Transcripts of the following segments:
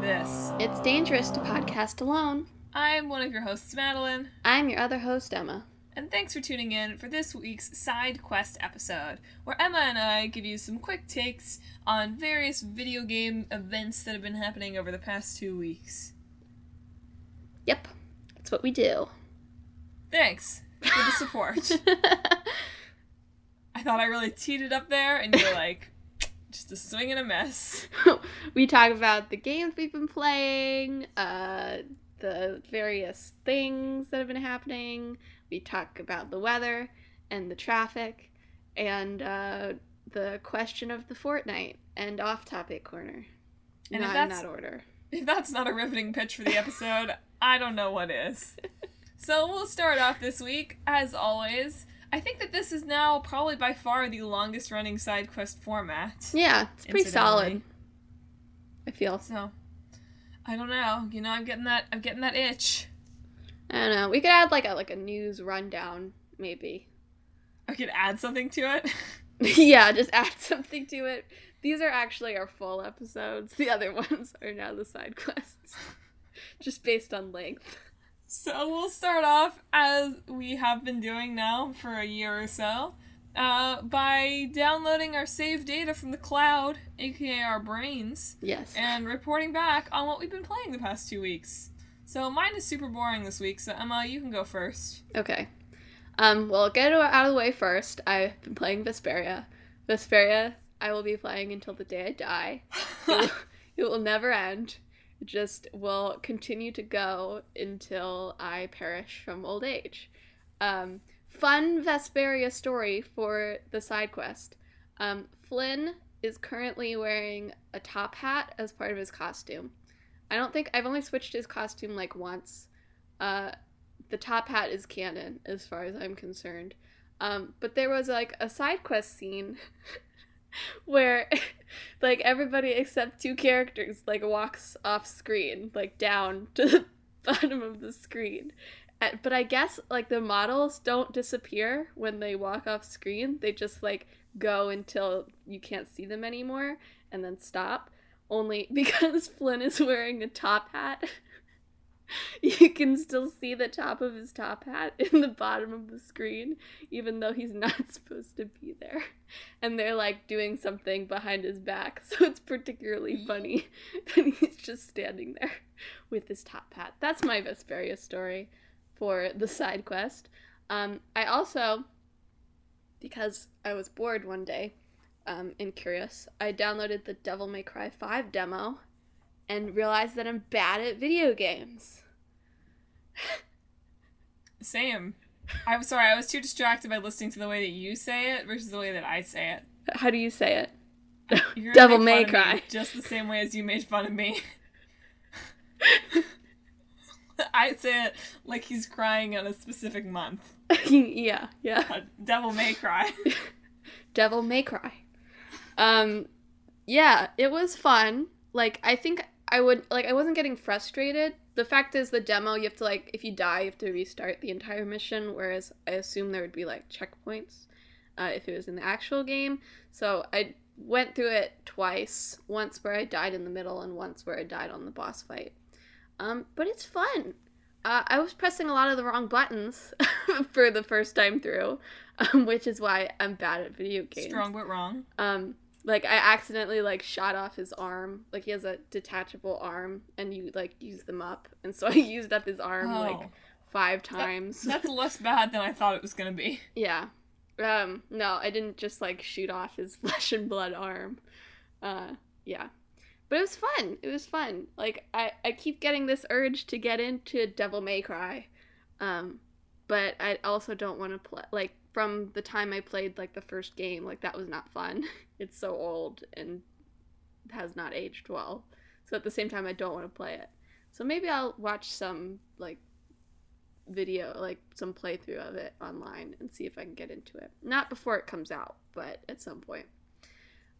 this. It's dangerous to podcast alone. I'm one of your hosts, Madelyn. I'm your other host, Emma. And thanks for tuning in for this week's side quest episode, where Emma and I give you some quick takes on various video game events that have been happening over the past 2 weeks. Yep, that's what we do. Thanks for the support. I thought I really teed it up there, and you're like, just a swing and a miss. We talk about the games we've been playing, the various things that have been happening. We talk about the weather and the traffic and the question of the fortnight and off-topic corner. And not in that order. If that's not a riveting pitch for the episode, I don't know what is. So we'll start off this week, as always. I think that this is now probably by far the longest running side quest format. Yeah, it's pretty solid. I feel. So, I don't know. You know, I'm getting that itch. I don't know. We could add like a news rundown, maybe. I could add something to it. Yeah, just add something to it. These are actually our full episodes. The other ones are now the side quests. Just based on length. So we'll start off, as we have been doing now for a year or so, by downloading our saved data from the cloud, aka our brains. Yes. And reporting back on what we've been playing the past 2 weeks. So mine is super boring this week, so Emma, you can go first. Okay. Well, get it out of the way first. I've been playing Vesperia. Vesperia, I will be playing until the day I die. It will never end. It just will continue to go until I perish from old age. Fun Vesperia story for the side quest. Flynn is currently wearing a top hat as part of his costume. I've only switched his costume like once. The top hat is canon as far as I'm concerned. But there was like a side quest scene where like everybody except 2 characters like walks off screen, like down to the bottom of the screen. But I guess like the models don't disappear when they walk off screen. They just like go until you can't see them anymore and then stop. Only because Flynn is wearing a top hat, you can still see the top of his top hat in the bottom of the screen, even though he's not supposed to be there. And they're like doing something behind his back, so it's particularly funny that he's just standing there with his top hat. That's my Vesperia story for the side quest. I also, because I was bored one day, and curious, I downloaded the Devil May Cry 5 demo and realized that I'm bad at video games. Same. I'm sorry, I was too distracted by listening to the way that you say it versus the way that I say it. How do you say it? You're Devil May Cry. Just the same way as you made fun of me. I say it like he's crying on a specific month. Yeah. Devil May Cry. Devil May Cry. Yeah, it was fun. Like, I think I wasn't getting frustrated. The fact is, the demo, you have to, like, if you die, you have to restart the entire mission, whereas I assume there would be, like, checkpoints if it was in the actual game. So I went through it twice, once where I died in the middle and once where I died on the boss fight. But it's fun. I was pressing a lot of the wrong buttons for the first time through, which is why I'm bad at video games. Strong but wrong. Like, I accidentally, like, shot off his arm. Like, he has a detachable arm, and you, like, use them up. And so I used up his arm, like, 5 times. That's less bad than I thought it was gonna be. Yeah. No, I didn't just, like, shoot off his flesh and blood arm. Yeah. But it was fun. It was fun. Like, I keep getting this urge to get into Devil May Cry. But I also don't want to play, like, from the time I played, like, the first game, like, that was not fun. It's so old and has not aged well. So at the same time, I don't want to play it. So maybe I'll watch some, like, video, like, some playthrough of it online and see if I can get into it. Not before it comes out, but at some point.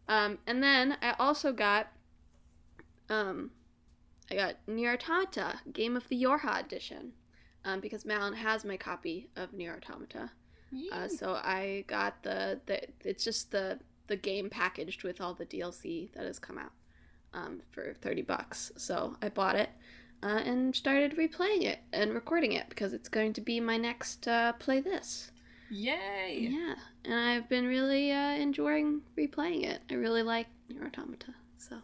And then I also got, Nier Automata, Game of the Yorha edition. Because Madelyn has my copy of Nier Automata. So I got it's just the game packaged with all the DLC that has come out. for $30. So I bought it and started replaying it and recording it because it's going to be my next play this. Yay! Yeah, and I've been really enjoying replaying it. I really like Nier Automata, so.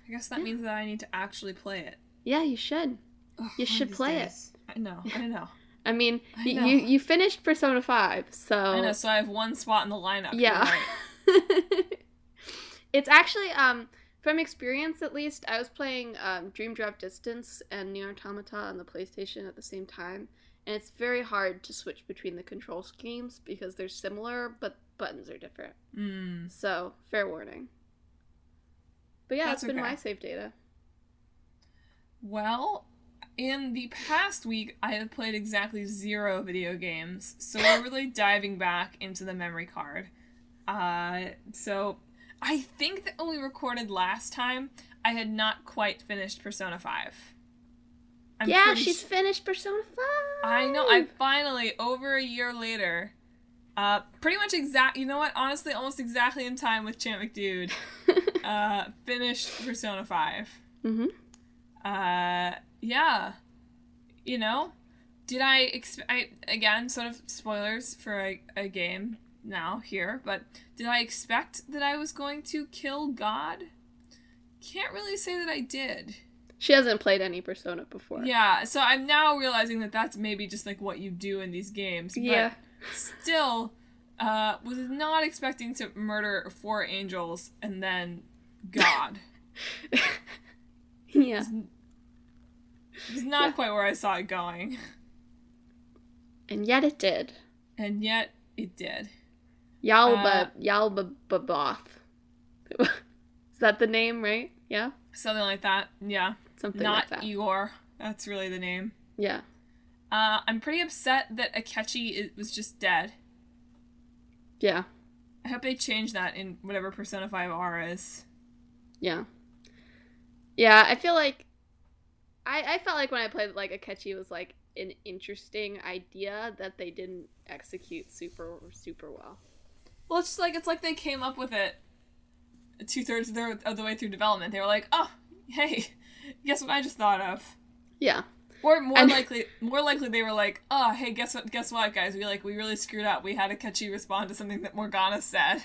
I guess that means that I need to actually play it. Yeah, you should. You should play it. I know. I mean, you finished Persona 5, so... I know, so I have one spot in the lineup. Yeah. Right. It's actually, from experience at least, I was playing Dream Drop Distance and Nier Automata on the PlayStation at the same time, and it's very hard to switch between the control schemes because they're similar, but buttons are different. So, fair warning. But yeah, that's been my save data. Well, in the past week, I have played exactly 0 video games, so we're really diving back into the memory card. So I think that when we recorded last time, I had not quite finished Persona 5. She's finished Persona 5! I know, I finally, over a year later, pretty much you know what, honestly, almost exactly in time with Champ McDude, finished Persona 5. Mm-hmm. Yeah. You know, did I again, sort of spoilers for a game now here, but did I expect that I was going to kill God? Can't really say that I did. She hasn't played any Persona before. Yeah, so I'm now realizing that that's maybe just like what you do in these games. Yeah. But still, was not expecting to murder 4 angels and then God. Yeah. It's not quite where I saw it going. And yet it did. Yalbaboth. Is that the name, right? Yeah? Something like that, yeah. Something like that. Not Igor. That's really the name. Yeah. I'm pretty upset that Akechi was just dead. Yeah. I hope they change that in whatever Persona 5R is. Yeah. Yeah, I feel like... I felt like when I played, like, Akechi was, like, an interesting idea that they didn't execute super well. Well, it's like they came up with it 2/3 of the way through development. They were like, oh, hey, guess what I just thought of? Yeah. Or more likely they were like, oh, hey, guess what, guys? We really screwed up. We had Akechi respond to something that Morgana said.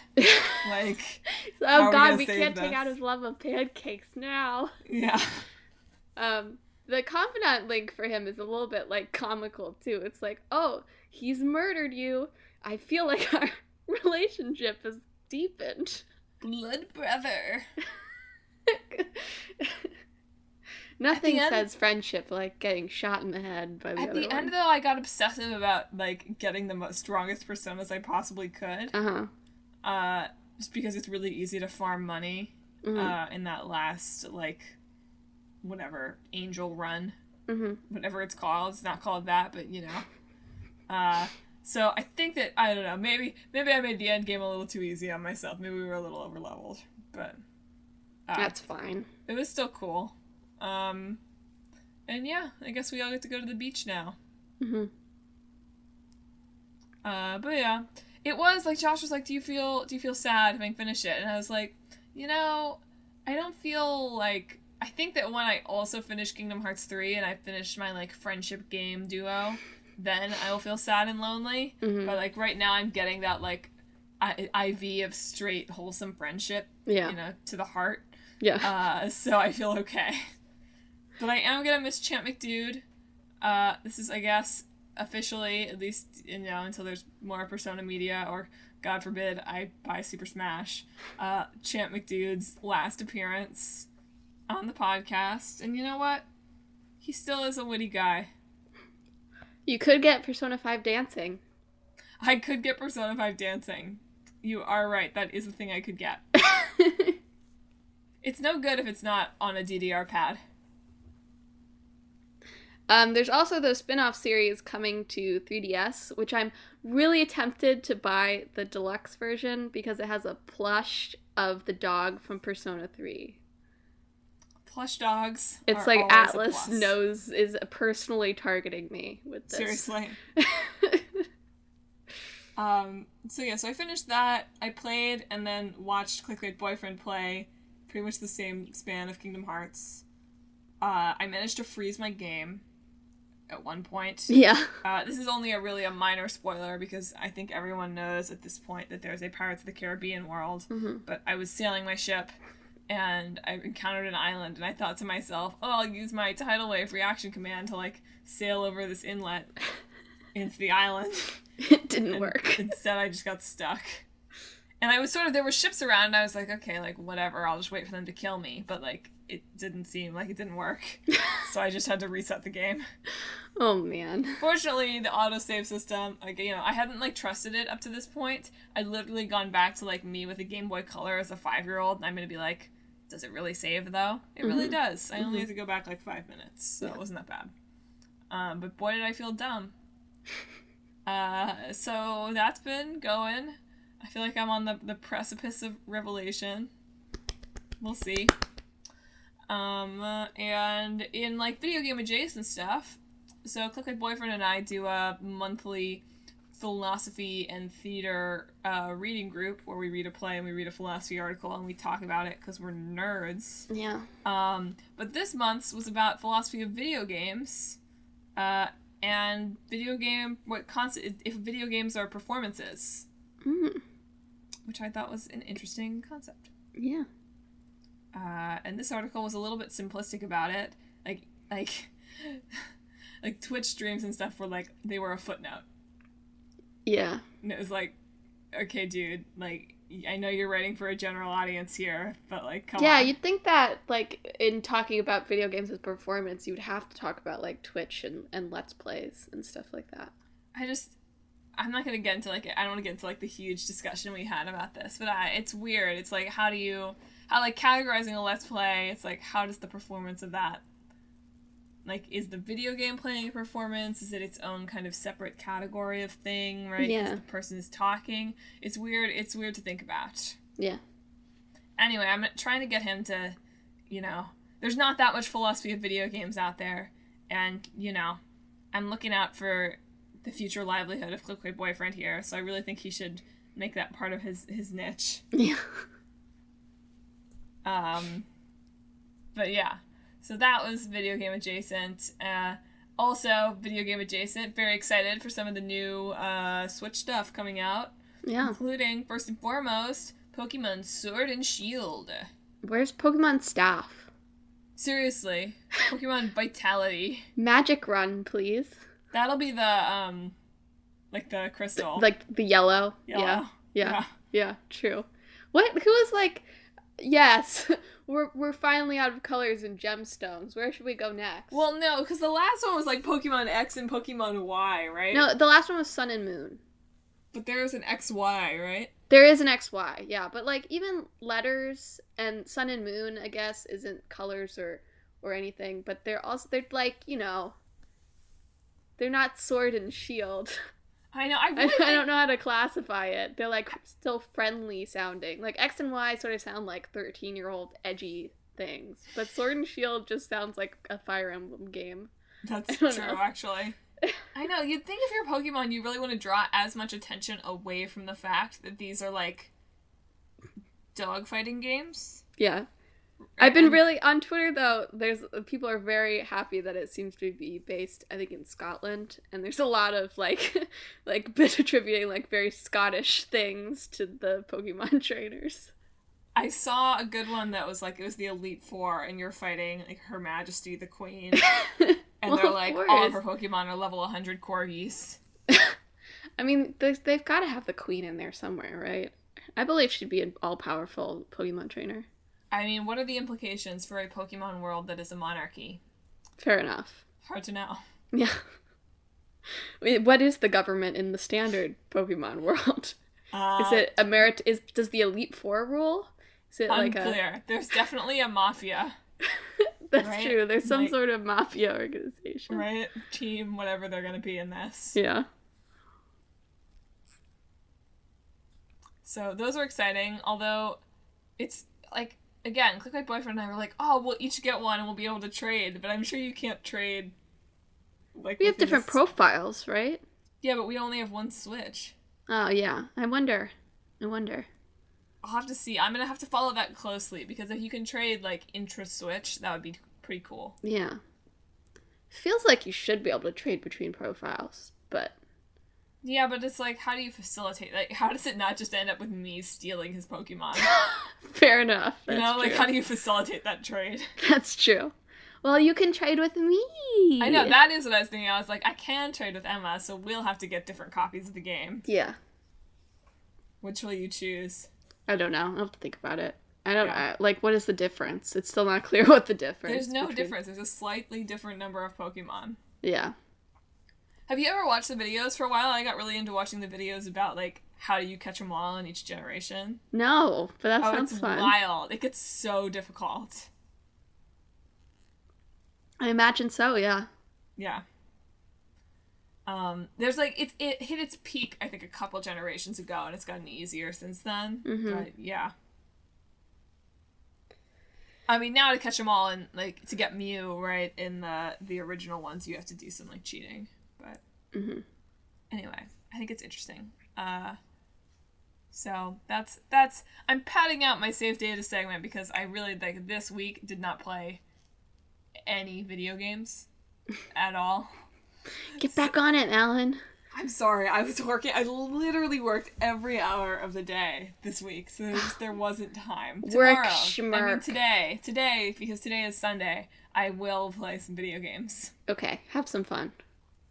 Like, oh God, we can't take out his love of pancakes now. Yeah. The confidant link for him is a little bit, like, comical, too. It's like, oh, he's murdered you. I feel like our relationship has deepened. Blood brother. Nothing says friendship like getting shot in the head by the other one. At the end, though, I got obsessive about, like, getting the strongest personas I possibly could. Just because it's really easy to farm money in that last, like... whatever, angel run, whatever it's called. It's not called that, but you know. So I think that, I don't know, maybe I made the end game a little too easy on myself. Maybe we were a little over leveled, but that's fine. It was still cool. And yeah, I guess we all get to go to the beach now. But yeah, it was like Josh was like, do you feel sad having finished it? And I was like, you know, I don't feel like. I think that when I also finish Kingdom Hearts 3 and I finish my, like, friendship game duo, then I will feel sad and lonely. But, like, right now I'm getting that, like, IV of straight, wholesome friendship, you know, to the heart. Yeah. So I feel okay. But I am gonna miss Champ McDude. This is, I guess, officially, at least, you know, until there's more Persona media, or, God forbid, I buy Super Smash, Champ McDude's last appearance on the podcast. And you know what? He still is a witty guy. You could get Persona 5 dancing. I could get Persona 5 dancing. You are right. That is a thing I could get. It's no good if it's not on a DDR pad. There's also the spin-off series coming to 3DS, which I'm really tempted to buy the deluxe version because it has a plush of the dog from Persona 3. Plush dogs. It's like Atlas is personally targeting me with this. Seriously. So I finished that. I played and then watched Clickbait Boyfriend play pretty much the same span of Kingdom Hearts. I managed to freeze my game at one point. Yeah. This is only a minor spoiler because I think everyone knows at this point that there's a Pirates of the Caribbean world. Mm-hmm. But I was sailing my ship and I encountered an island and I thought to myself, oh, I'll use my tidal wave reaction command to like sail over this inlet into the island. It didn't work. Instead, I just got stuck. And I was there were ships around and I was like, okay, like whatever, I'll just wait for them to kill me. But like, it didn't seem like it didn't work. So I just had to reset the game. Oh man. Fortunately, the autosave system, like, you know, I hadn't like trusted it up to this point. I'd literally gone back to like me with a Game Boy Color as a 5-year-old and I'm gonna be like, does it really save though? It really does. I only had to go back like 5 minutes, so it wasn't that bad. But boy did I feel dumb. So that's been going. I feel like I'm on the precipice of revelation. We'll see. And in like video game adjacent stuff, so Click Like Boyfriend and I do a monthly philosophy and theater reading group where we read a play and we read a philosophy article and we talk about it because we're nerds. Yeah. But this month's was about philosophy of video games, and if video games are performances, which I thought was an interesting concept. Yeah. And this article was a little bit simplistic about it, like Twitch streams and stuff were like they were a footnote. Yeah. And it was like, okay, dude, like, I know you're writing for a general audience here, but, like, come on. Yeah, you'd think that, like, in talking about video games as performance, you'd have to talk about, like, Twitch and Let's Plays and stuff like that. I'm not going to get into, like, I don't want to get into, like, the huge discussion we had about this, but it's weird. It's, like, how, like, categorizing a Let's Play, it's, like, how does the performance of that, like, is the video game playing a performance? Is it its own kind of separate category of thing, right? Yeah. Because the person is talking. It's weird to think about. Yeah. Anyway, I'm trying to get him to, you know, there's not that much philosophy of video games out there, and, you know, I'm looking out for the future livelihood of Click Like Boyfriend here, so I really think he should make that part of his niche. Yeah. But yeah. So that was video game adjacent. Also, video game adjacent, very excited for some of the new Switch stuff coming out. Yeah. Including, first and foremost, Pokemon Sword and Shield. Where's Pokemon Staff? Seriously. Pokemon Vitality. Magic Run, please. That'll be the, like the crystal. Like the yellow. Yellow. Yeah, true. Who was like, yes, we're finally out of colors and gemstones. Where should we go next? Well, no, because the last one was like Pokemon X and Pokemon Y, right? No, the last one was Sun and Moon. But there's an XY, right? There is an XY, yeah. But like even letters and Sun and Moon, I guess, isn't colors or anything. But they're like, you know, they're not Sword and Shield. I know. I don't know how to classify it. They're like still friendly sounding. Like X and Y sort of sound like 13-year-old edgy things, but Sword and Shield just sounds like a Fire Emblem game. That's true, actually. I know. You'd think if you're Pokemon, you really want to draw as much attention away from the fact that these are like dogfighting games. Yeah. I've been really on Twitter though. People are very happy that it seems to be based, I think, in Scotland, and there's a lot of like attributing like very Scottish things to the Pokemon trainers. I saw a good one that was like it was the Elite Four, and you're fighting like Her Majesty the Queen, and well, they're like all of her Pokemon are level 100 corgis. I mean, they've got to have the Queen in there somewhere, right? I believe she'd be an all-powerful Pokemon trainer. I mean, what are the implications for a Pokemon world that is a monarchy? Fair enough. Hard to know. Yeah. I mean, what is the government in the standard Pokemon world? Is it does the Elite Four rule? Is it unclear. There's definitely a mafia. That's right? true. There's some sort of mafia organization. Right? Team, whatever they're going to be in this. Yeah. So those are exciting, although it's like, again, Click Like Boyfriend and I were like, oh, we'll each get one and we'll be able to trade, but I'm sure you can't trade. Like we have different profiles, right? Yeah, but we only have one Switch. Oh, yeah. I wonder. I'll have to see. I'm gonna have to follow that closely, because if you can trade, like, intra-switch, that would be pretty cool. Yeah. Feels like you should be able to trade between profiles, but... Yeah, but it's like, how do you facilitate? Like, how does it not just end up with me stealing his Pokemon? Fair enough. That's like, how do you facilitate that trade? That's true. Well, you can trade with me. I know, that is what I was thinking. I was like, I can trade with Emma, so we'll have to get different copies of the game. Yeah. Which will you choose? I don't know. I'll have to think about it. I don't know. Like, what is the difference? It's still not clear what the difference is. There's no difference. There's a slightly different number of Pokemon. Yeah. Have you ever watched the videos for a while? I got really into watching the videos about, like, how do you catch them all in each generation. No, but that sounds fun. It's wild. It gets so difficult. I imagine so, yeah. Yeah. There's, like, it hit its peak, I think, a couple generations ago, and it's gotten easier since then. Mm-hmm. But, yeah. I mean, now to catch them all and, like, to get Mew, right, in the original ones, you have to do some, like, cheating. But anyway, I think it's interesting. So that's I'm padding out my save data segment because I really, like, this week did not play any video games at all. Get back on it, Alan. I'm sorry. I was working. I literally worked every hour of the day this week, so there wasn't time. Tomorrow, work schmirk. I mean today, because today is Sunday, I will play some video games. Okay, have some fun.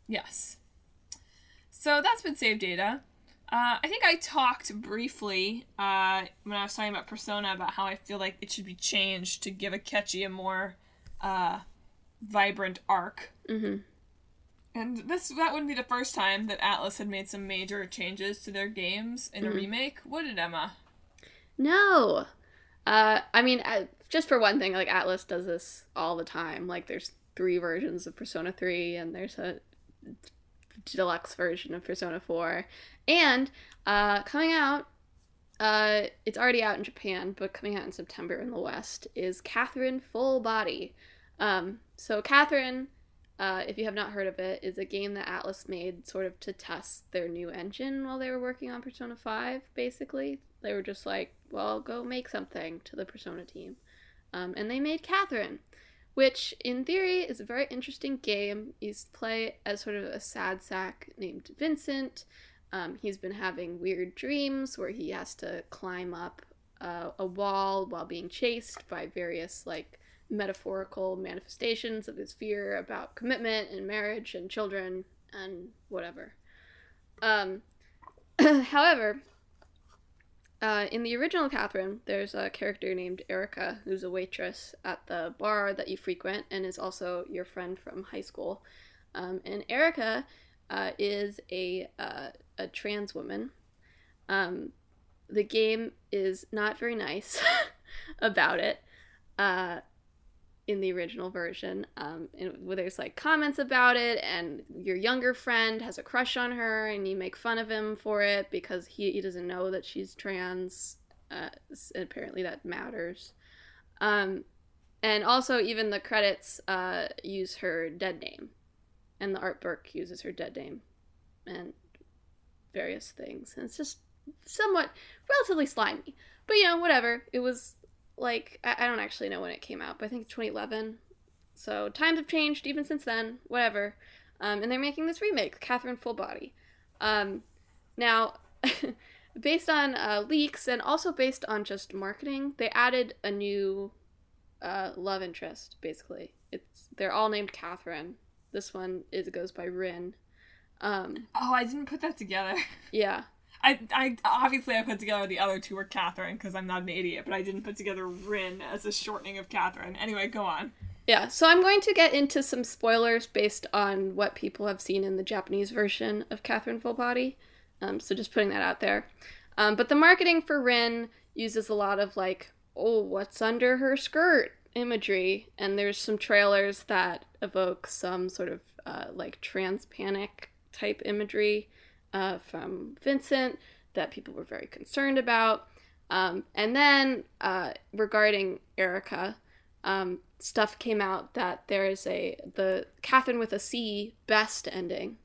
Yes. So that's been save data. I think I talked briefly when I was talking about Persona about how I feel like it should be changed to give Akechi a more vibrant arc. Mm-hmm. And that wouldn't be the first time that Atlus had made some major changes to their games in a remake, would it, Emma? No. I mean, just for one thing, like, Atlus does this all the time. Like, there's 3 versions of Persona 3, and there's a deluxe version of Persona 4. And coming out, it's already out in Japan, but coming out in September in the West, is Catherine Full Body. So Catherine... if you have not heard of it, is a game that Atlus made sort of to test their new engine while they were working on Persona 5, basically. They were just like, well, go make something to the Persona team. And they made Catherine, which in theory is a very interesting game. You play as sort of a sad sack named Vincent. He's been having weird dreams where he has to climb up a wall while being chased by various, like, metaphorical manifestations of his fear about commitment and marriage and children and whatever. However, in the original Catherine, there's a character named Erica, who's a waitress at the bar that you frequent and is also your friend from high school. And Erica is a trans woman. The game is not very nice about it. In the original version, where there's, like, comments about it, and your younger friend has a crush on her, and you make fun of him for it because he doesn't know that she's trans. Apparently that matters. And also, even the credits use her dead name, and the artwork uses her dead name, and various things. And it's just somewhat relatively slimy, but whatever. It was. Like, I don't actually know when it came out, but I think 2011. So times have changed even since then. Whatever. And they're making this remake, Catherine Full Body. Now, based on leaks and also based on just marketing, they added a new love interest, basically. They're all named Catherine. This one goes by Rin. I didn't put that together. Yeah. I obviously I put together the other 2 were Catherine because I'm not an idiot, but I didn't put together Rin as a shortening of Catherine. Anyway, go on. Yeah, so I'm going to get into some spoilers based on what people have seen in the Japanese version of Catherine Full Body. So just putting that out there. But the marketing for Rin uses a lot of, like, oh, what's under her skirt imagery, and there's some trailers that evoke some sort of like trans panic type imagery from Vincent that people were very concerned about. And then regarding Erica, stuff came out that there is the Catherine with a C best ending.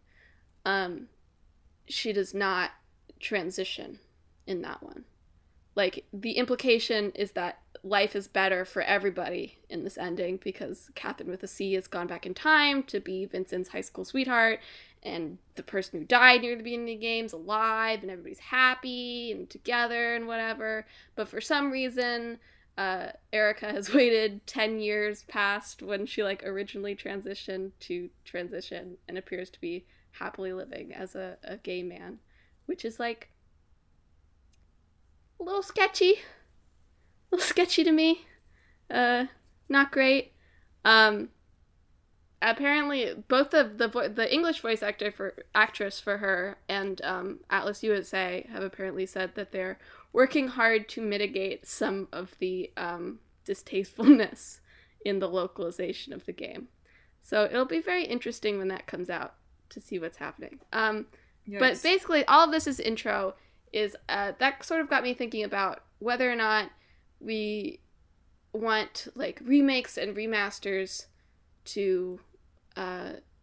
She does not transition in that one. like, the implication is that life is better for everybody in this ending because Catherine with a C has gone back in time to be Vincent's high school sweetheart, and the person who died near the beginning of the game's alive, and everybody's happy and together and whatever. But for some reason, Erica has waited 10 years past when she, like, originally transitioned to transition and appears to be happily living as a gay man, which is, like, a little sketchy. A little sketchy to me. Not great. Apparently, both the English voice actress for her and Atlas USA have apparently said that they're working hard to mitigate some of the distastefulness in the localization of the game. So it'll be very interesting when that comes out to see what's happening. Yes. But basically, all of this is intro. Is that sort of got me thinking about whether or not we want, like, remakes and remasters to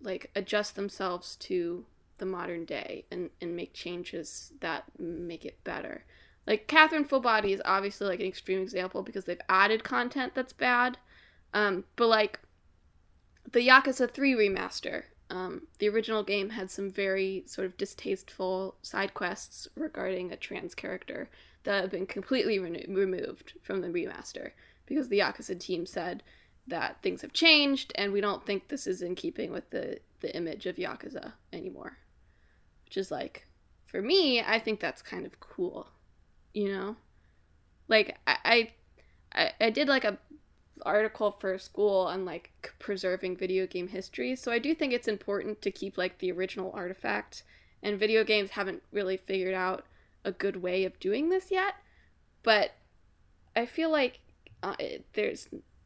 like, adjust themselves to the modern day and make changes that make it better. Like, Catherine Full Body is obviously, like, an extreme example because they've added content that's bad. But, like, the Yakuza 3 remaster, the original game had some very sort of distasteful side quests regarding a trans character that have been completely removed from the remaster because the Yakuza team said that things have changed and we don't think this is in keeping with the image of Yakuza anymore. Which is, like, for me, I think that's kind of cool, you know? Like, I did, like, a article for school on, like, preserving video game history, so I do think it's important to keep, like, the original artifact, and video games haven't really figured out a good way of doing this yet, but I feel like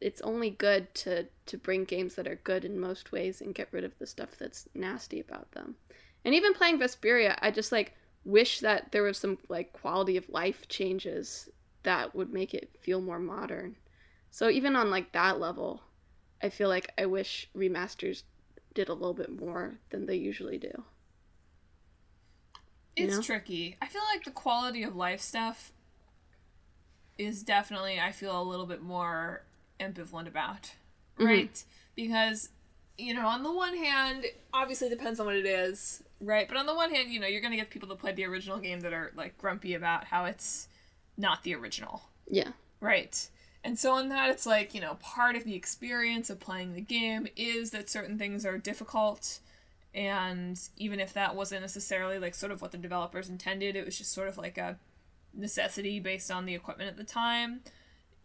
it's only good to bring games that are good in most ways and get rid of the stuff that's nasty about them. And even playing Vesperia, I just, like, wish that there was some, like, quality of life changes that would make it feel more modern. So even on, like, that level, I feel like I wish remasters did a little bit more than they usually do. It's tricky. I feel like the quality of life stuff is definitely, I feel, a little bit more ambivalent about, right? Mm-hmm. Because, you know, on the one hand, obviously it depends on what it is, right? But on the one hand, you know, you're going to get people that played the original game that are, like, grumpy about how it's not the original. Yeah. Right. And so on that, it's like, you know, part of the experience of playing the game is that certain things are difficult, and even if that wasn't necessarily, like, sort of what the developers intended, it was just sort of like a necessity based on the equipment at the time.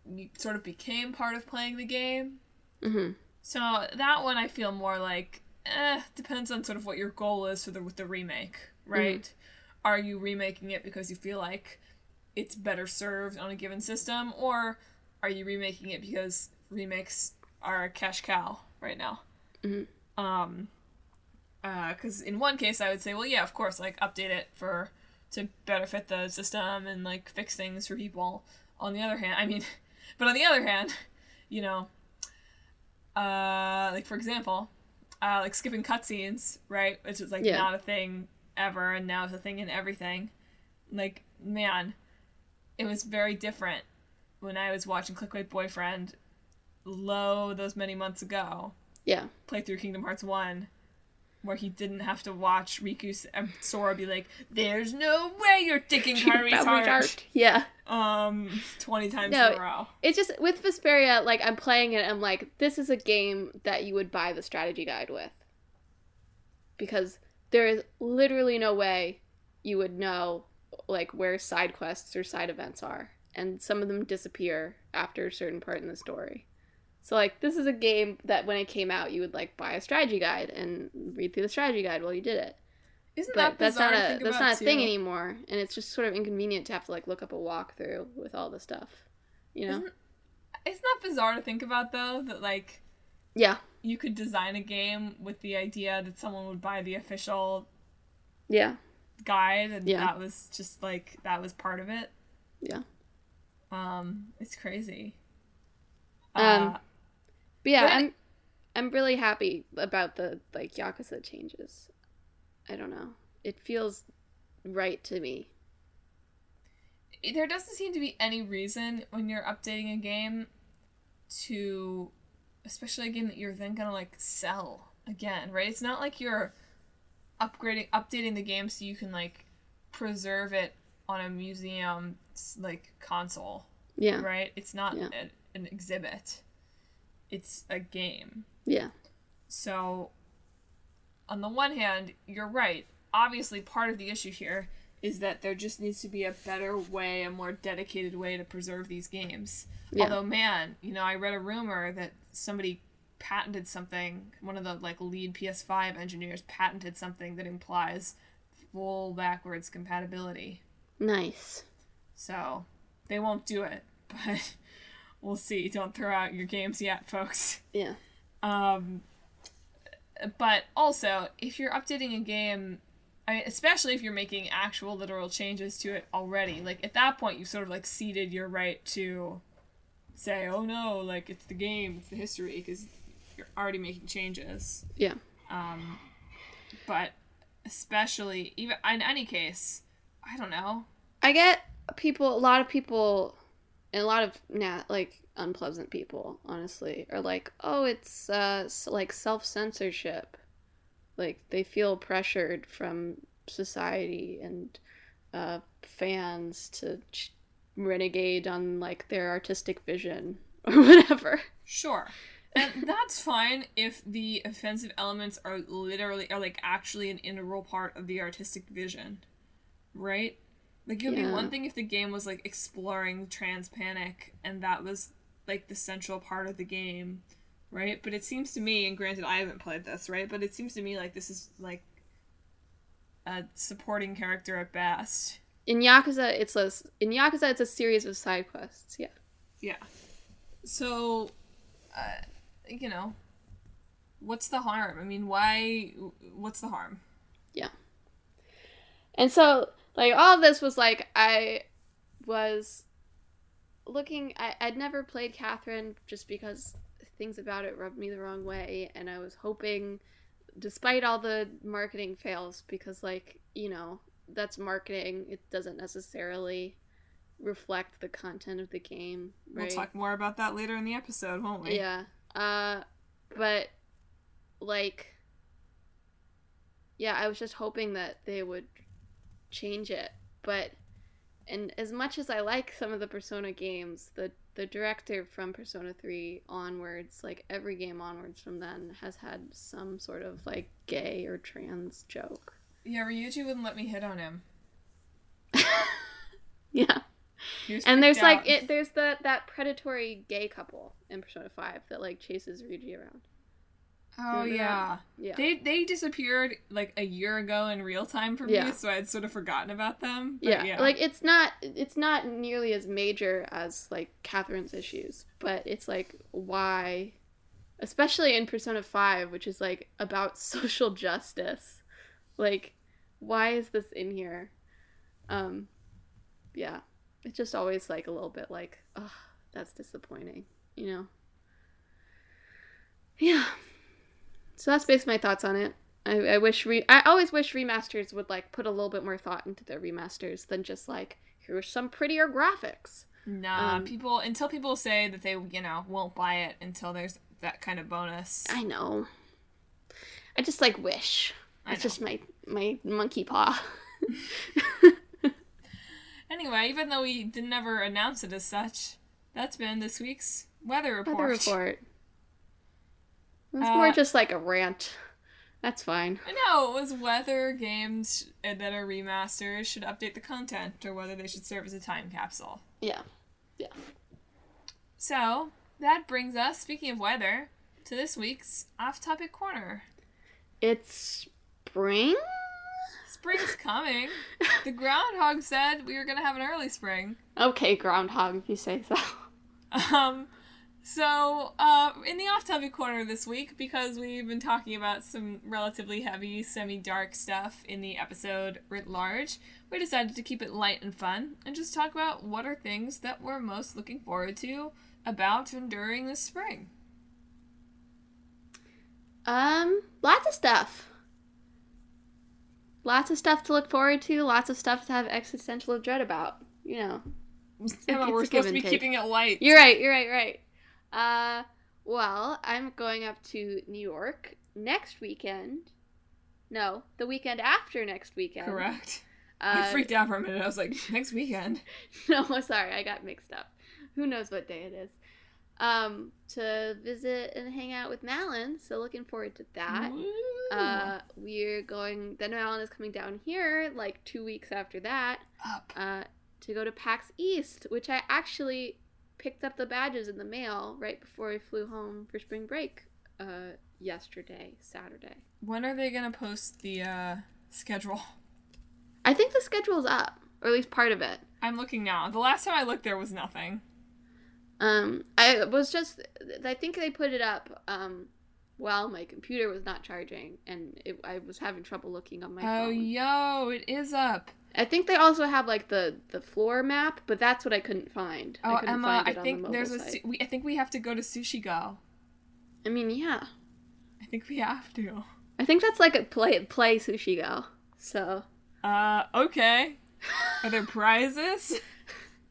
You sort of became part of playing the game. Mm-hmm. So that one I feel more like, depends on sort of what your goal is with the remake, right? Mm-hmm. Are you remaking it because you feel like it's better served on a given system, or are you remaking it because remakes are a cash cow right now? Mm-hmm. Because in one case I would say, well, yeah, of course, like, update it to better fit the system and, like, fix things for people. On the other hand, but on the other hand, you know, like, for example, like, skipping cutscenes, right, which is, like, not a thing ever, and now it's a thing in everything. Like, man, it was very different when I was watching Clickbait Boyfriend those many months ago. Yeah. Play through Kingdom Hearts 1, where he didn't have to watch Riku and Sora be like, "There's no way you're taking Kairi's heart." Yeah. 20 times in a row. It's just, with Vesperia, like, I'm playing it, I'm like, this is a game that you would buy the strategy guide with. Because there is literally no way you would know, like, where side quests or side events are. And some of them disappear after a certain part in the story. So, like, this is a game that when it came out, you would, like, buy a strategy guide and read through the strategy guide while you did it. Isn't that bizarre to think about, that's not a thing anymore, and it's just sort of inconvenient to have to, like, look up a walkthrough with all the stuff, you know? Isn't that bizarre to think about, though? That, like, yeah, you could design a game with the idea that someone would buy the official guide, and that was just, like, that was part of it. Yeah. It's crazy. But yeah, I'm really happy about the, like, Yakuza changes. I don't know. It feels right to me. there doesn't seem to be any reason when you're updating a game to, especially a game that you're then gonna like sell again, right? It's not like you're updating the game so you can like preserve it on a museum like console. Yeah. Right? It's not an exhibit. It's a game. Yeah. So, on the one hand, you're right. Obviously, part of the issue here is that there just needs to be a better way, a more dedicated way to preserve these games. Yeah. Although, man, I read a rumor that somebody patented something, one of the like lead PS5 engineers patented something that implies full backwards compatibility. Nice. So, they won't do it, but we'll see. Don't throw out your games yet, folks. Yeah. But also, if you're updating a game, especially if you're making actual literal changes to it already, like at that point you sort of like ceded your right to say, oh no, like it's the game, it's the history, because you're already making changes. Yeah. But especially, even in any case, I don't know. I get a lot of people, and a lot of like unpleasant people, honestly, are like, oh, it's like self-censorship. Like they feel pressured from society and fans to renegade on like their artistic vision or whatever. Sure. And that's fine if the offensive elements are like actually an integral part of the artistic vision, right? Like it would be one thing if the game was like exploring trans panic and that was like the central part of the game, right? But it seems to me, and granted I haven't played this, right? But it seems to me like this is like a supporting character at best. In Yakuza, it's a series of side quests. Yeah. Yeah. So, what's the harm? I mean, what's the harm? Yeah. And so, like, all of this was, like, I was looking... I'd never played Catherine just because things about it rubbed me the wrong way, and I was hoping, despite all the marketing fails, because, like, that's marketing, it doesn't necessarily reflect the content of the game, right? We'll talk more about that later in the episode, won't we? Yeah. But, like... Yeah, I was just hoping that they would change it, and as much as I like some of the Persona games, the director from Persona 3 onwards, like every game onwards from then, has had some sort of like gay or trans joke. Yeah, Ryuji wouldn't let me hit on him. Yeah. And there's there's that predatory gay couple in Persona 5 that like chases Ryuji around. Oh, yeah. Yeah. They disappeared, like, a year ago in real time for me, so I'd sort of forgotten about them. But yeah. Like, it's not nearly as major as, like, Catherine's issues, but it's, like, why... Especially in Persona 5, which is, like, about social justice. Like, why is this in here? Yeah. It's just always, like, a little bit like, oh, that's disappointing, Yeah. So that's basically my thoughts on it. I always wish remasters would like put a little bit more thought into their remasters than just like, here's some prettier graphics. Nah, until people say that they won't buy it until there's that kind of bonus. I know. I just like wish. It's just my monkey paw. Anyway, even though we didn't ever announce it as such, that's been this week's weather report. It's more just like a rant. That's fine. I know, it was whether games that are remasters should update the content or whether they should serve as a time capsule. Yeah. Yeah. So, that brings us, speaking of weather, to this week's Off-Topic Corner. It's spring? Spring's coming. The groundhog said we were going to have an early spring. Okay, groundhog, if you say so. So, in the off-topic corner this week, because we've been talking about some relatively heavy, semi-dark stuff in the episode writ large, we decided to keep it light and fun, and just talk about what are things that we're most looking forward to about and during this spring. Lots of stuff. Lots of stuff to look forward to, lots of stuff to have existential dread about. you know. Emma, we're supposed to be keeping it light. You're right. Well, I'm going up to New York next weekend. No, the weekend after next weekend. Correct. I freaked out for a minute. I was like, next weekend? No, sorry, I got mixed up. Who knows what day it is. To visit and hang out with Madelyn, so looking forward to that. We're going, then Madelyn is coming down here, like 2 weeks after that. Up. To go to PAX East, which I actually picked up the badges in the mail right before I flew home for spring break yesterday, Saturday. When are they going to post the schedule? I think the schedule's up, or at least part of it. I'm looking now. The last time I looked, there was nothing. I think they put it up while my computer was not charging, and I was having trouble looking on my phone. Oh, yo, it is up. I think they also have, like, the floor map, but that's what I couldn't find. Oh, Emma, I think there's I think we have to go to Sushi Go. I mean, yeah. I think we have to. I think that's like a play Sushi Go, so. Okay. Are there prizes?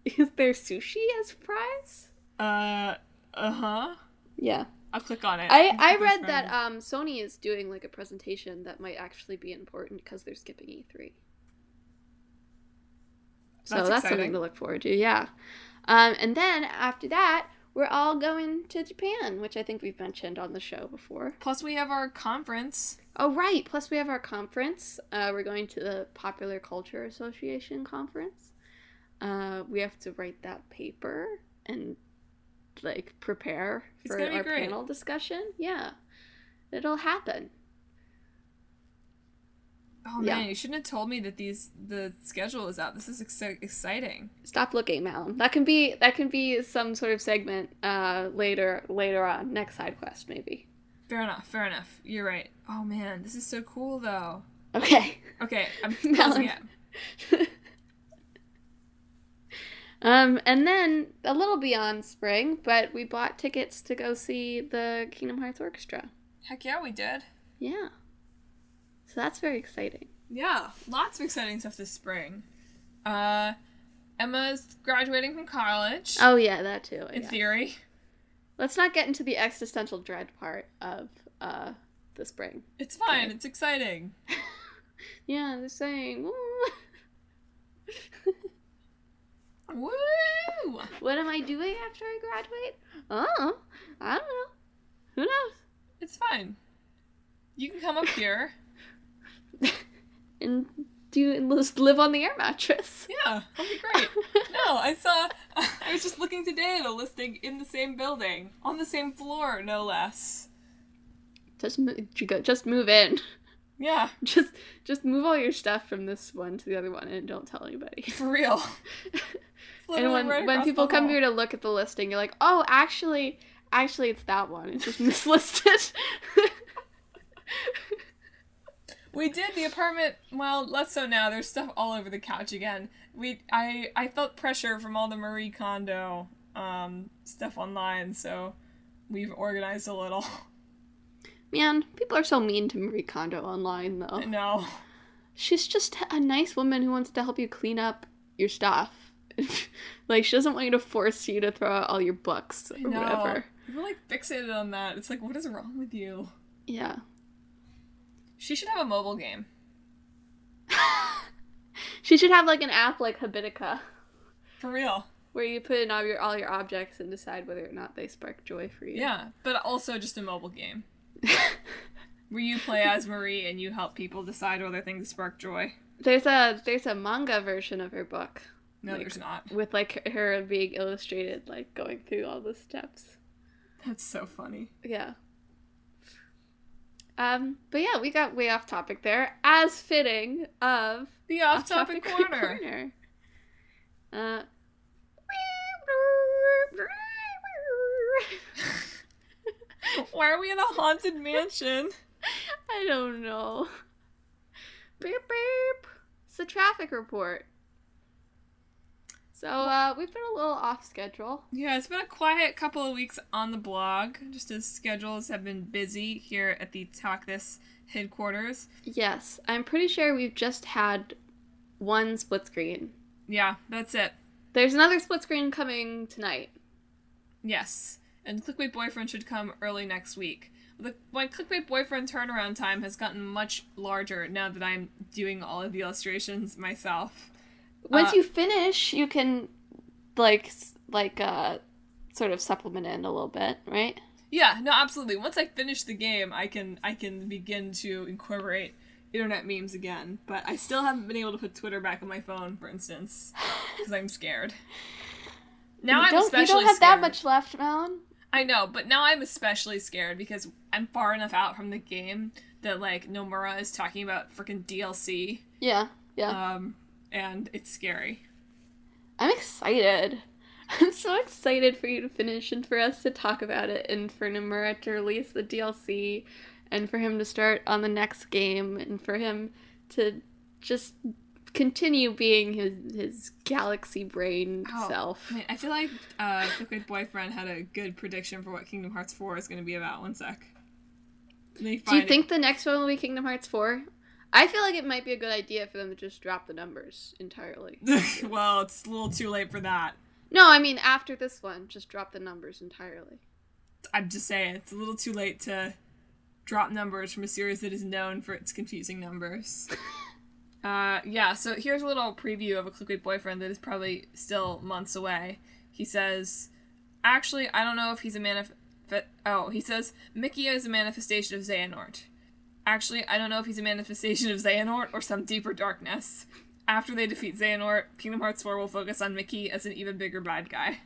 Is there sushi as prize? Uh-huh. Yeah. I'll click on it. I read that Sony is doing, like, a presentation that might actually be important because they're skipping E3. So that's something to look forward to, yeah. And then, after that, we're all going to Japan, which I think we've mentioned on the show before. Plus, we have our conference. Oh, right. Plus, we have our conference. We're going to the Popular Culture Association conference. We have to write that paper and, like, prepare for our panel discussion. Yeah. It'll happen. Oh, man, you shouldn't have told me that the schedule is out. This is exciting. Stop looking, Madelyn. That can be some sort of segment later on. Next side quest, maybe. Fair enough. You're right. Oh, man, this is so cool, though. Okay, I'm closing it. And then a little beyond spring, but we bought tickets to go see the Kingdom Hearts Orchestra. Heck yeah, we did. Yeah. So that's very exciting. Yeah, lots of exciting stuff this spring. Emma's graduating from college. Oh, yeah, that too. In theory. Let's not get into the existential dread part of the spring. It's fine. Okay. It's exciting. Yeah, they're saying, woo! What am I doing after I graduate? Oh, I don't know. Who knows? It's fine. You can come up here. And just live on the air mattress. Yeah, that'll be great. No, I was just looking today at a listing in the same building, on the same floor, no less. Just move in. Yeah. Just move all your stuff from this one to the other one and don't tell anybody. For real. And when people come here to look at the listing, you're like, oh, actually it's that one. It's just mislisted. We did the apartment, well, less so now. There's stuff all over the couch again. I felt pressure from all the Marie Kondo stuff online, so we've organized a little. Man, people are so mean to Marie Kondo online, though. I know. She's just a nice woman who wants to help you clean up your stuff. Like, she doesn't want you to force you to throw out all your books or whatever. People, like, fixated on that. It's like, what is wrong with you? Yeah. She should have a mobile game. She should have, like, an app like Habitica. For real. Where you put in all your objects and decide whether or not they spark joy for you. Yeah, but also just a mobile game. Where you play as Marie and you help people decide whether things spark joy. There's a manga version of her book. No, like, there's not. With, like, her being illustrated, like, going through all the steps. That's so funny. Yeah. But yeah, we got way off topic there, as fitting of the off-topic corner. Why are we in a haunted mansion? I don't know. Beep beep. It's a traffic report. So, we've been a little off schedule. Yeah, it's been a quiet couple of weeks on the blog, just as schedules have been busy here at the Talk This headquarters. Yes, I'm pretty sure we've just had one split screen. Yeah, that's it. There's another split screen coming tonight. Yes. And Clickbait Boyfriend should come early next week. My Clickbait Boyfriend turnaround time has gotten much larger now that I'm doing all of the illustrations myself. Once you finish, you can, sort of supplement it a little bit, right? Yeah, no, absolutely. Once I finish the game, I can begin to incorporate internet memes again. But I still haven't been able to put Twitter back on my phone, for instance, because I'm scared. Now I'm especially scared. You don't have that much left, Madelyn. I know, but now I'm especially scared because I'm far enough out from the game that, like, Nomura is talking about freaking DLC. Yeah. And it's scary. I'm excited. I'm so excited for you to finish and for us to talk about it and for Nomura to release the DLC and for him to start on the next game and for him to just continue being his galaxy brain self. Man, I feel like Clickbait Boyfriend had a good prediction for what Kingdom Hearts 4 is going to be about. One sec. Do you think the next one will be Kingdom Hearts 4? I feel like it might be a good idea for them to just drop the numbers entirely. Well, it's a little too late for that. No, I mean after this one, just drop the numbers entirely. I'm just saying, it's a little too late to drop numbers from a series that is known for its confusing numbers. Yeah, so here's a little preview of a Clickbait Boyfriend that is probably still months away. He says, actually, I don't know if he's a he says, Mickey is a manifestation of Xehanort. Actually, I don't know if he's a manifestation of Xehanort or some deeper darkness. After they defeat Xehanort, Kingdom Hearts 4 will focus on Mickey as an even bigger bad guy.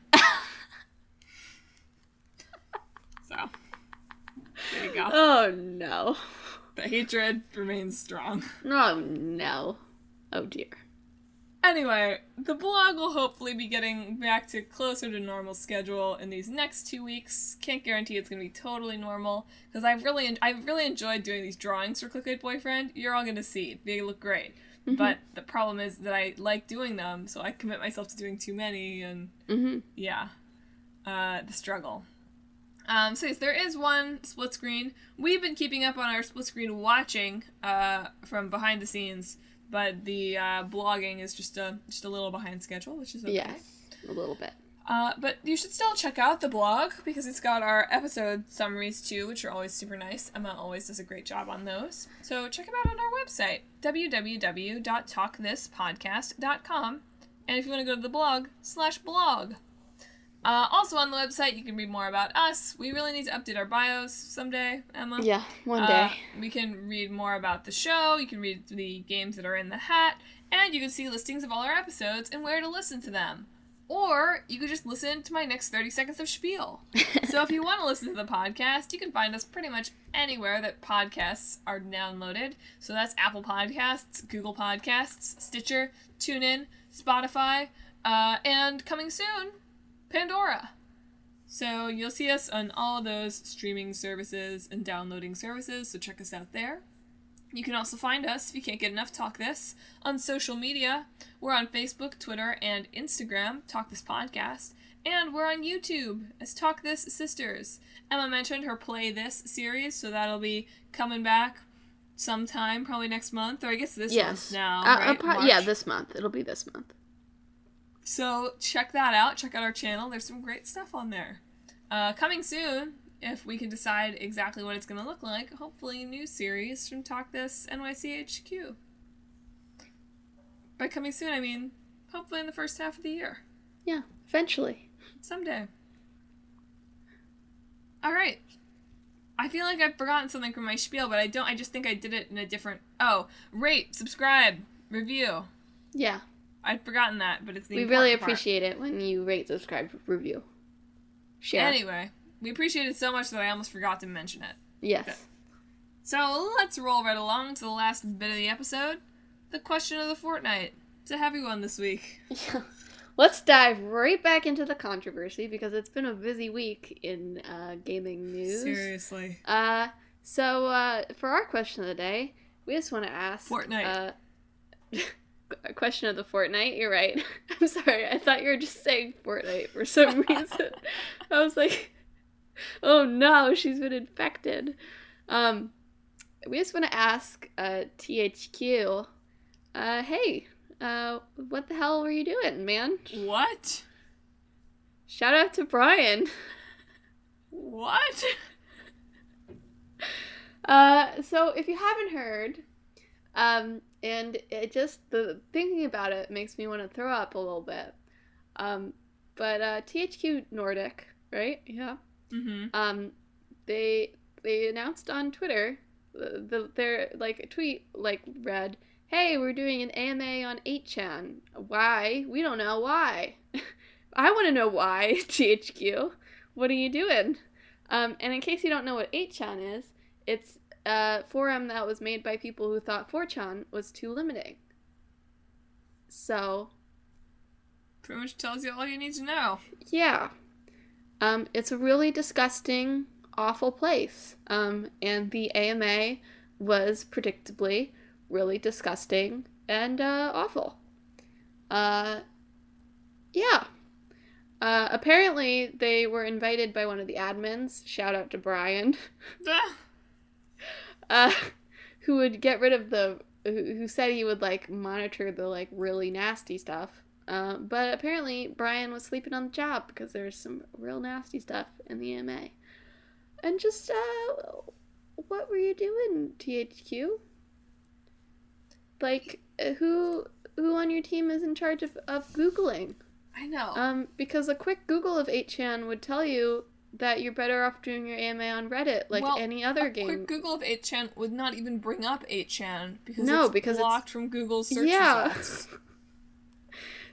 So, there you go. Oh, no. The hatred remains strong. Oh, no. Oh, dear. Anyway, the blog will hopefully be getting back to closer to normal schedule in these next 2 weeks. Can't guarantee it's going to be totally normal, because I've really enjoyed doing these drawings for Clickbait Boyfriend. You're all going to see. They look great. Mm-hmm. But the problem is that I like doing them, so I commit myself to doing too many, and yeah, the struggle. So yes, there is one split screen. We've been keeping up on our split screen watching from behind the scenes, but the blogging is just a little behind schedule, which is okay. Yes, a little bit. But you should still check out the blog, because it's got our episode summaries too, which are always super nice. Emma always does a great job on those. So check them out on our website, www.talkthispodcast.com. And if you want to go to the blog, /blog. Also on the website, you can read more about us. We really need to update our bios someday, Emma. Yeah, one day. We can read more about the show, you can read the games that are in the hat, and you can see listings of all our episodes and where to listen to them. Or you could just listen to my next 30 seconds of spiel. So if you want to listen to the podcast, you can find us pretty much anywhere that podcasts are downloaded. So that's Apple Podcasts, Google Podcasts, Stitcher, TuneIn, Spotify, and coming soon, Pandora. So you'll see us on all those streaming services and downloading services, so check us out there. You can also find us, if you can't get enough Talk This, on social media. We're on Facebook, Twitter, and Instagram, Talk This Podcast. And we're on YouTube as Talk This Sisters. Emma mentioned her Play This series, so that'll be coming back sometime, probably next month, or I guess this month now, right? Yeah, this month. It'll be this month. So check that out. Check out our channel. There's some great stuff on there. Coming soon, if we can decide exactly what it's going to look like, hopefully a new series from Talk This NYCHQ. By coming soon, I mean hopefully in the first half of the year. Yeah, eventually. Someday. Alright. I feel like I've forgotten something from my spiel, but I don't. I just think I did it in a different... Oh, rate, subscribe, review. Yeah. I'd forgotten that, but it's the important part. We really appreciate it when you rate, subscribe, review. Share. Anyway, we appreciate it so much that I almost forgot to mention it. Yes. Okay. So let's roll right along to the last bit of the episode. The question of the fortnight. It's a heavy one this week. Yeah. Let's dive right back into the controversy, because it's been a busy week in gaming news. Seriously. So for our question of the day, we just want to ask... Fortnite. A question of the fortnight, you're right. I'm sorry, I thought you were just saying Fortnite for some reason. I was like, oh no, she's been infected. We just want to ask THQ, hey, what the hell were you doing, man? What? Shout out to Brian. What? So if you haven't heard, and it just, thinking about it makes me want to throw up a little bit. But THQ Nordic, right? Yeah. Mm-hmm. They announced on Twitter, their like tweet like read, "Hey, we're doing an AMA on 8chan. Why? We don't know why." I want to know why, THQ. What are you doing? And in case you don't know what 8chan is, it's a forum that was made by people who thought 4chan was too limiting. So, pretty much tells you all you need to know. Yeah. It's a really disgusting, awful place. And the AMA was predictably really disgusting and awful. Yeah. Apparently, they were invited by one of the admins. Shout out to Brian. Who would get rid of who said he would, like, monitor the, like, really nasty stuff. But apparently, Brian was sleeping on the job because there's some real nasty stuff in the AMA. And just, what were you doing, THQ? Like, who on your team is in charge of Googling? I know. Because a quick Google of 8chan would tell you that you're better off doing your AMA on Reddit, like any other game. A quick Google of 8chan would not even bring up 8chan because it's blocked from Google's search results.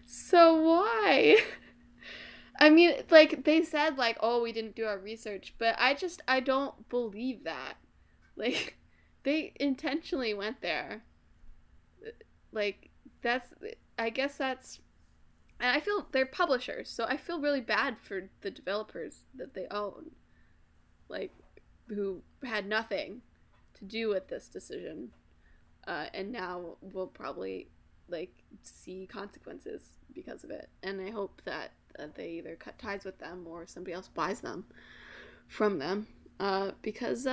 So why? I mean, like, they said, like, oh, we didn't do our research, but I don't believe that. Like, they intentionally went there. Like, I guess that's, and I feel they're publishers, so I feel really bad for the developers that they own, like, who had nothing to do with this decision, and now will probably, like, see consequences because of it. And I hope that they either cut ties with them or somebody else buys them from them, because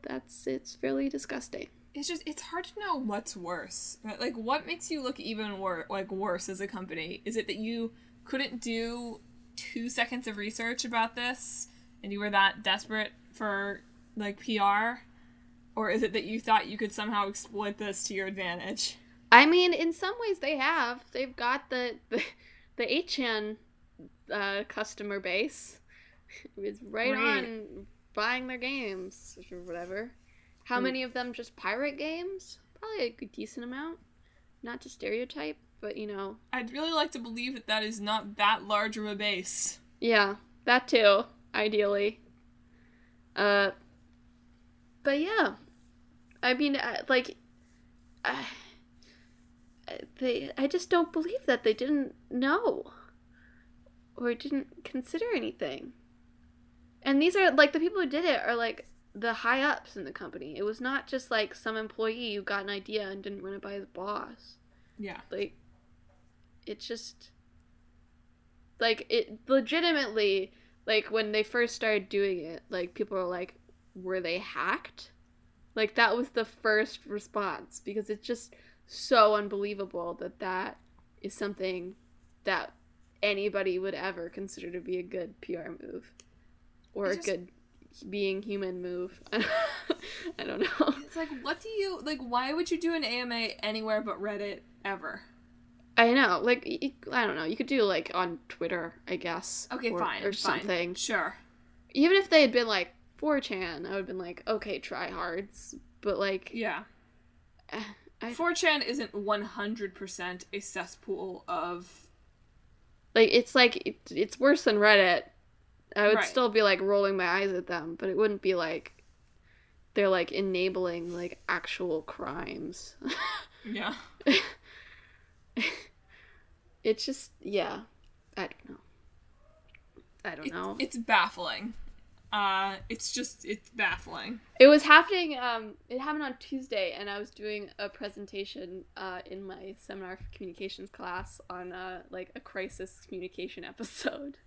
it's fairly disgusting. It's hard to know what's worse. Like, what makes you look even worse as a company? Is it that you couldn't do 2 seconds of research about this and you were that desperate for, like, PR? Or is it that you thought you could somehow exploit this to your advantage? I mean, in some ways they have. They've got the 8chan customer base. It's right on buying their games or whatever. How many of them just pirate games? Probably a good decent amount. Not to stereotype, but, you know. I'd really like to believe that is not that large of a base. Yeah, that too, ideally. But yeah. I mean, I just don't believe that they didn't know. Or didn't consider anything. And these are, like, the people who did it are, like, the high-ups in the company. It was not just, like, some employee who got an idea and didn't run it by his boss. Yeah. Like, it's just, like, it legitimately, like, when they first started doing it, like, people were like, were they hacked? Like, that was the first response, because it's just so unbelievable that is something that anybody would ever consider to be a good PR move. Or a good being human move. I don't know. It's like, why would you do an AMA anywhere but Reddit ever? I know. Like, I don't know. You could do, like, on Twitter, I guess. Okay, fine. Or something. Sure. Even if they had been, like, 4chan, I would have been like, okay, tryhards. But, like... Yeah. 4chan isn't 100% a cesspool of... Like, it's worse than Reddit. I would still be, like, rolling my eyes at them, but it wouldn't be, like, they're, like, enabling, like, actual crimes. Yeah. It's just, yeah. I don't know. It's baffling. It's baffling. It was happening, it happened on Tuesday, and I was doing a presentation, in my seminar for communications class on, like, a crisis communication episode.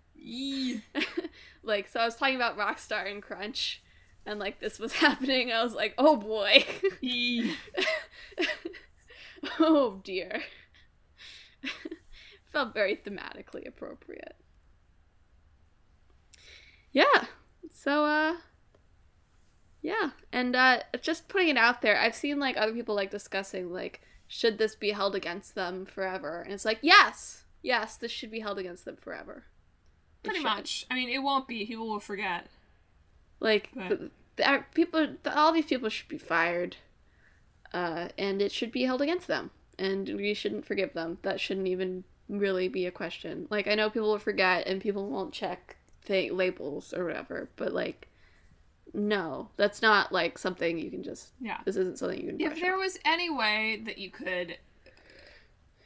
Like, so I was talking about Rockstar and Crunch, and, like, this was happening. I was like, oh boy. Oh dear. Felt very thematically appropriate. Yeah. So, yeah. And just putting it out there, I've seen, like, other people, like, discussing, like, should this be held against them forever? And it's like, yes! Yes, this should be held against them forever. Pretty much. I mean, it won't be. People will forget. Like, all these people should be fired. And it should be held against them. And we shouldn't forgive them. That shouldn't even really be a question. Like, I know people will forget and people won't check labels or whatever, but, like, no. That's not, like, something you can just... Yeah. This isn't something you can brush If there was any way that you could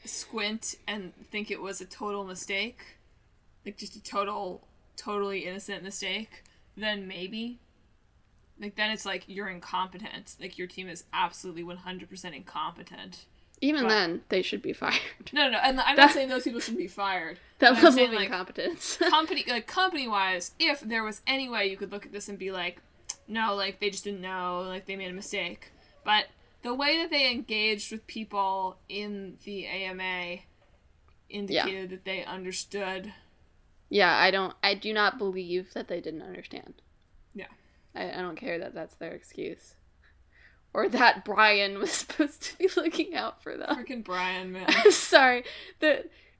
squint and think it was a total mistake, like, just a totally innocent mistake, then maybe. Like, then it's like, you're incompetent. Like, your team is absolutely 100% incompetent. Even then, they should be fired. No, and I'm not saying those people should be fired. That level saying, of incompetence. Company-wise, if there was any way you could look at this and be like, no, like, they just didn't know, like, they made a mistake. But the way that they engaged with people in the AMA indicated that they understood. Yeah, I do not believe that they didn't understand. Yeah. I don't care that that's their excuse. Or that Brian was supposed to be looking out for them. Freaking Brian, man. I'm sorry.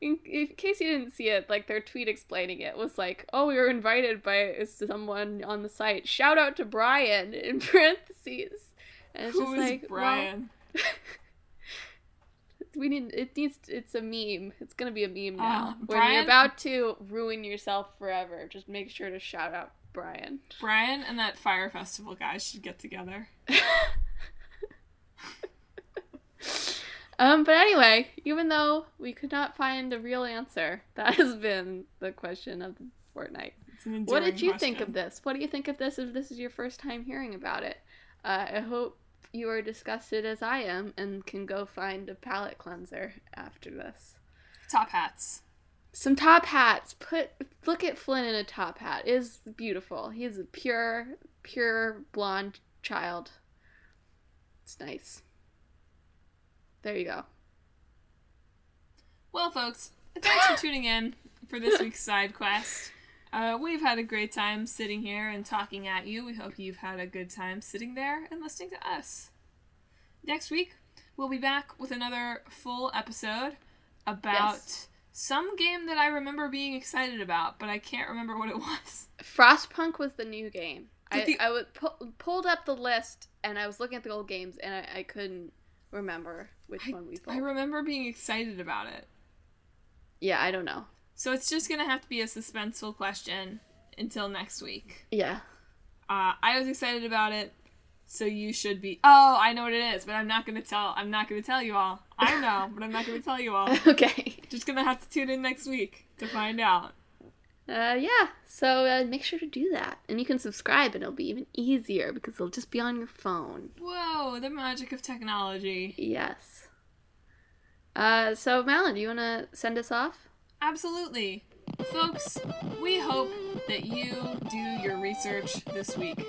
In case you didn't see it, like, their tweet explaining it was like, oh, we were invited by someone on the site. Shout out to Brian, in parentheses. And it's Who just is like, Brian? Well, it's a meme. It's gonna be a meme now. When Brian? you're about to ruin yourself forever, just make sure to shout out Brian. Brian and that Fire Festival guy should get together. But anyway, even though we could not find a real answer, that has been the question of the fortnight. What did you think of this? What do you think of this if this is your first time hearing about it? I hope you are disgusted as I am and can go find a palate cleanser after this. Top hats. Some top hats. Look at Flynn in a top hat. It is beautiful. He is a pure blonde child. It's nice. There you go. Well, folks, thanks for tuning in for this week's side quest. We've had a great time sitting here and talking at you. We hope you've had a good time sitting there and listening to us. Next week, we'll be back with another full episode about some game that I remember being excited about, but I can't remember what it was. Frostpunk was the new game. I pulled up the list, and I was looking at the old games, and I couldn't remember which one we pulled. I remember being excited about it. Yeah, I don't know. So it's just going to have to be a suspenseful question until next week. Yeah. I was excited about it, so you should be. Oh, I know what it is, but I'm not going to tell you all. I know, but I'm not going to tell you all. Okay. Just going to have to tune in next week to find out. Yeah. So make sure to do that. And you can subscribe and it'll be even easier because it'll just be on your phone. Whoa, the magic of technology. Yes. So Madelyn, do you want to send us off? Absolutely. Folks, we hope that you do your research this week.